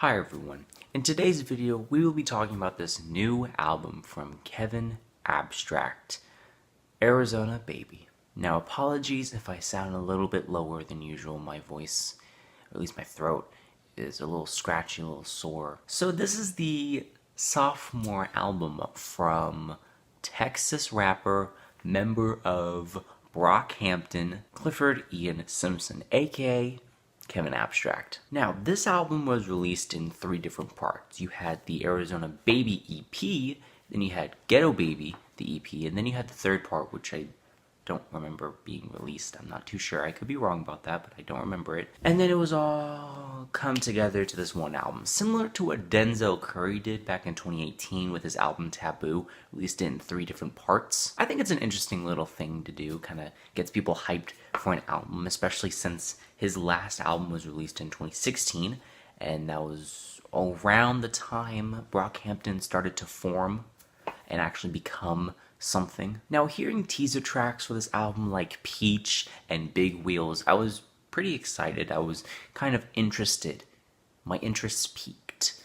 Hi everyone. In today's video, we will be talking about this new album from Kevin Abstract, Arizona Baby. Now apologies if I sound a little bit lower than usual. My voice, or at least my throat, is a little scratchy, a little sore. So this is the sophomore album from Texas rapper, member of Brockhampton, Clifford Simpson, aka Kevin Abstract. Now, this album was released in 3 different parts. You had the Arizona Baby EP, then you had Ghetto Baby, the EP, and then you had the third part, which I don't remember being released. I'm not too sure. I could be wrong about that, but I don't remember it. And then it was all come together to this one album. Similar to what Denzel Curry did back in 2018 with his album Taboo, released in 3 different parts. I think it's an interesting little thing to do, kind of gets people hyped for an album, especially since his last album was released in 2016, and that was around the time Brockhampton started to form and actually become something. Now, hearing teaser tracks for this album like Peach and Big Wheels, I was pretty excited. I was kind of interested. My interest peaked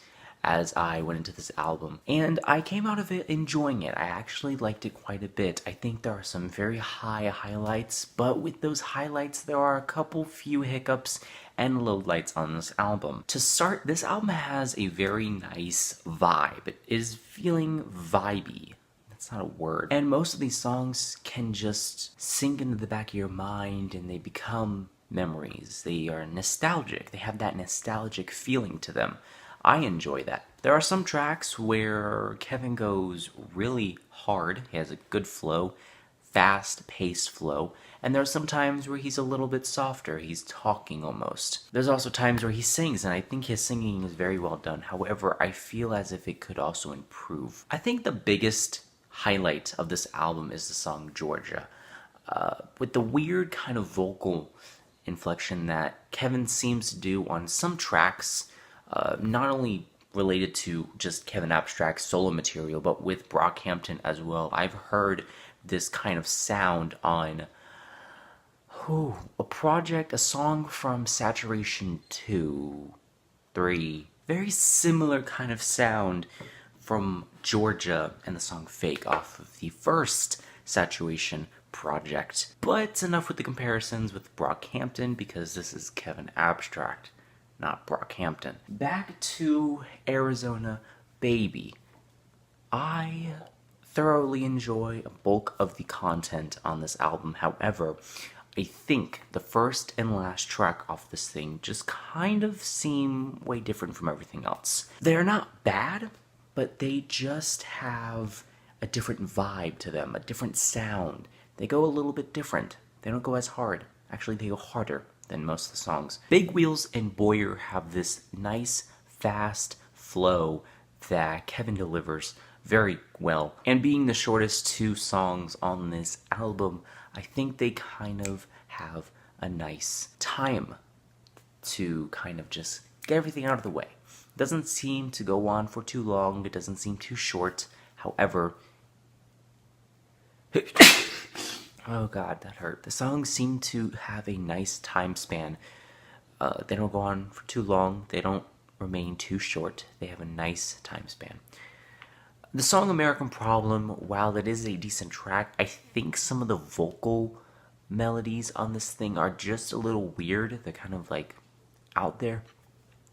as I went into this album, and I came out of it enjoying it. I actually liked it quite a bit. I think there are some very high highlights, but with those highlights there are a few hiccups and lowlights on this album. To start, this album has a very nice vibe. It is feeling vibey. That's not a word. And most of these songs can just sink into the back of your mind and they become memories. They are nostalgic. They have that nostalgic feeling to them. I enjoy that. There are some tracks where Kevin goes really hard. He has a good flow, fast-paced flow, and there are some times where he's a little bit softer. He's talking almost. There's also times where he sings, and I think his singing is very well done. However, I feel as if it could also improve. I think the biggest highlight of this album is the song Georgia. With the weird kind of vocal inflection that Kevin seems to do on some tracks, not only related to just Kevin Abstract's solo material, but with Brockhampton as well. I've heard this kind of sound on a song from Saturation 2, 3. Very similar kind of sound from Georgia and the song Fake off of the first Saturation project. But enough with the comparisons with Brockhampton, because this is Kevin Abstract, not Brockhampton. Back to Arizona Baby. I thoroughly enjoy a bulk of the content on this album. However, I think the first and last track off this thing just kind of seem way different from everything else. They're not bad, but they just have a different vibe to them, a different sound. They go a little bit different. They don't go as hard. Actually, they go harder than most of the songs. Big Wheels and Boyer have this nice, fast flow that Kevin delivers very well. And being the shortest 2 songs on this album, I think they kind of have a nice time to kind of just get everything out of the way. It doesn't seem to go on for too long. It doesn't seem too short. However, oh god, that hurt. The songs seem to have a nice time span. They don't go on for too long. They don't remain too short. They have a nice time span. The song American Problem, while it is a decent track, I think some of the vocal melodies on this thing are just a little weird. They're kind of like out there.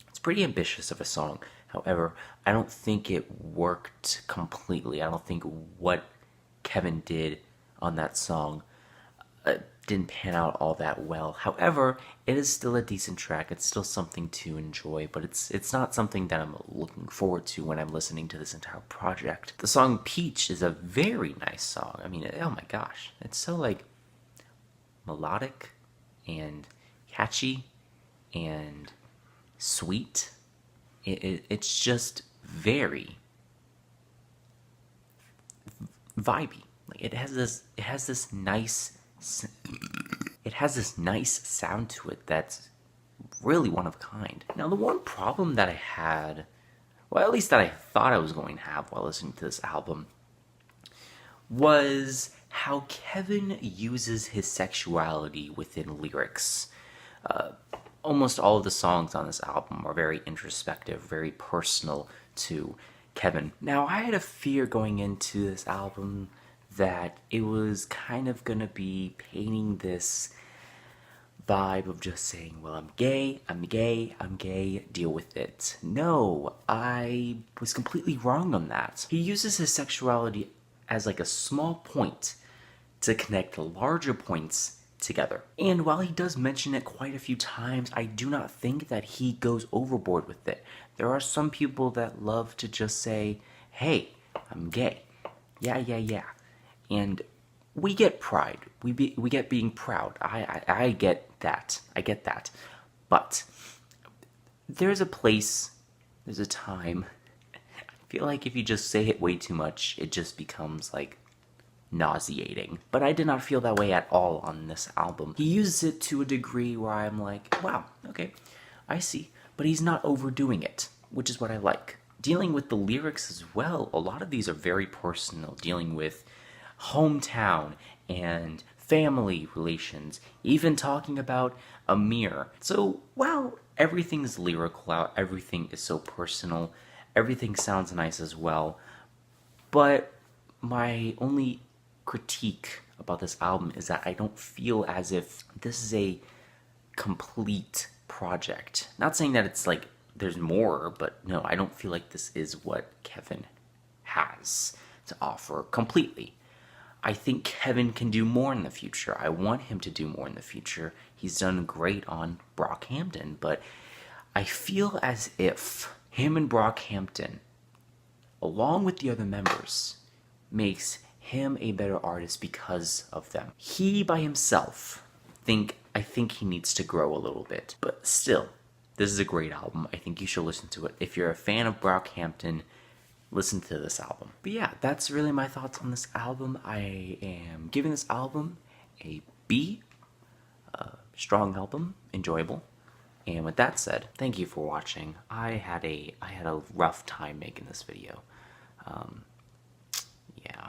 It's pretty ambitious of a song. However, I don't think it worked completely. I don't think what Kevin did on that song didn't pan out all that well. However, it is still a decent track. It's still something to enjoy, but it's not something that I'm looking forward to when I'm listening to this entire project. The song Peach is a very nice song. I mean, oh my gosh. It's so like melodic and catchy and sweet. It's just very vibey. Like it has this nice sound to it that's really one of a kind. Now, the one problem that I had, well, at least that I thought I was going to have while listening to this album, was how Kevin uses his sexuality within lyrics. almost all of the songs on this album are very introspective, very personal to Kevin. Now, I had a fear going into this album that it was kind of gonna be painting this vibe of just saying, well, I'm gay, I'm gay, I'm gay, deal with it. No, I was completely wrong on that. He uses his sexuality as like a small point to connect larger points together. And while he does mention it quite a few times, I do not think that he goes overboard with it. There are some people that love to just say, hey, I'm gay. Yeah, yeah, yeah. And we get pride. We get being proud. I get that. I get that. But there's a place, there's a time. I feel like if you just say it way too much, it just becomes like nauseating. But I did not feel that way at all on this album. He uses it to a degree where I'm like, wow, okay, I see. But he's not overdoing it, which is what I like. Dealing with the lyrics as well, a lot of these are very personal, dealing with hometown and family relations, even talking about a mirror. So while everything's lyrical out, everything is so personal, everything sounds nice as well, but my only critique about this album is that I don't feel as if this is a complete project. Not saying that it's like there's more, but no, I don't feel like this is what Kevin has to offer completely. I think Kevin can do more in the future. I want him to do more in the future. He's done great on Brockhampton, but I feel as if him and Brockhampton, along with the other members, makes him a better artist because of them. He by himself, I think he needs to grow a little bit. But still, this is a great album. I think you should listen to it. If you're a fan of Brockhampton, listen to this album. But yeah, that's really my thoughts on this album. I am giving this album a B. Strong album, enjoyable. And with that said, thank you for watching. I had a rough time making this video. Yeah.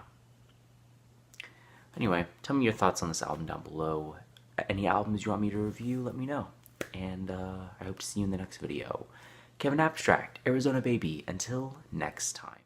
Anyway, tell me your thoughts on this album down below. Any albums you want me to review, let me know. And I hope to see you in the next video. Kevin Abstract, Arizona Baby. Until next time.